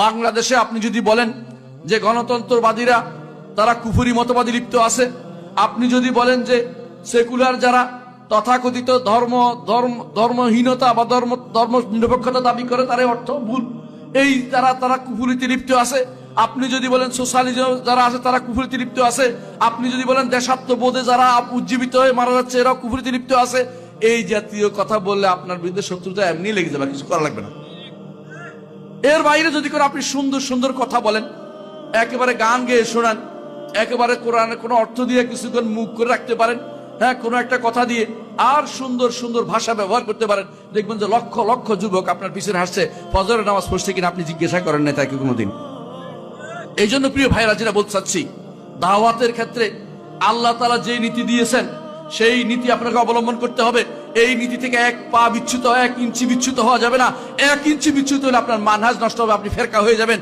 বাংলাদেশে আপনি যদি বলেন যে গণতন্ত্রবাদীরা তারা কুফরি মতবাদে লিপ্ত আছে, আপনি যদি বলেন যে সেকুলার যারা তথাকথিত ধর্মহীনতা বা ধর্ম নিরপেক্ষতা দাবি করে তার অর্থ ভুল, এই তারা কুফরিতে লিপ্ত আছে, আপনি যদি বলেন সোশ্যালিজম যারা আছে তারা কুফরিতে লিপ্ত আছে, আপনি যদি বলেন দেশাত্মবোধে যারা উজ্জীবিত হয়ে মারা যাচ্ছে এরা কুফরিতে লিপ্ত আছে, এই জাতীয় কথা বললে আপনার বিরুদ্ধে শত্রুতা এমনি লেগে যাবে, কিছু করা লাগবে না। এর বাইরে যদি করে আপনি সুন্দর সুন্দর কথা বলেন, একেবারে গান গেয়ে শোনান, একেবারে কোরআনের কোনো অর্থ দিয়ে কিছুক্ষণ মুখ করে রাখতে পারেন, হ্যাঁ, কোনো একটা কথা দিয়ে আর সুন্দর সুন্দর ভাষা ব্যবহার করতে পারেন, দেখবেন যে লক্ষ লক্ষ যুবক আপনার পিছনে হাসছে। ফজরের নামাজ পড়ছে কিনা আপনি জিজ্ঞাসা করেন না তাকে কোনোদিন। এই জন্য প্রিয় ভাইরা, যেটা বলতে চাচ্ছি, দাওয়াতের ক্ষেত্রে আল্লাহ তাআলা যে নীতি দিয়েছেন সেই নীতি আপনাকে অবলম্বন করতে হবে। এই নীতি থেকে এক পা বিচ্যুত, 1 ইঞ্চি বিচ্যুত হওয়া যাবে না। 1 ইঞ্চি বিচ্যুত হলে আপনার মানহাজ নষ্ট হবে, আপনি ফেরকা হয়ে যাবেন।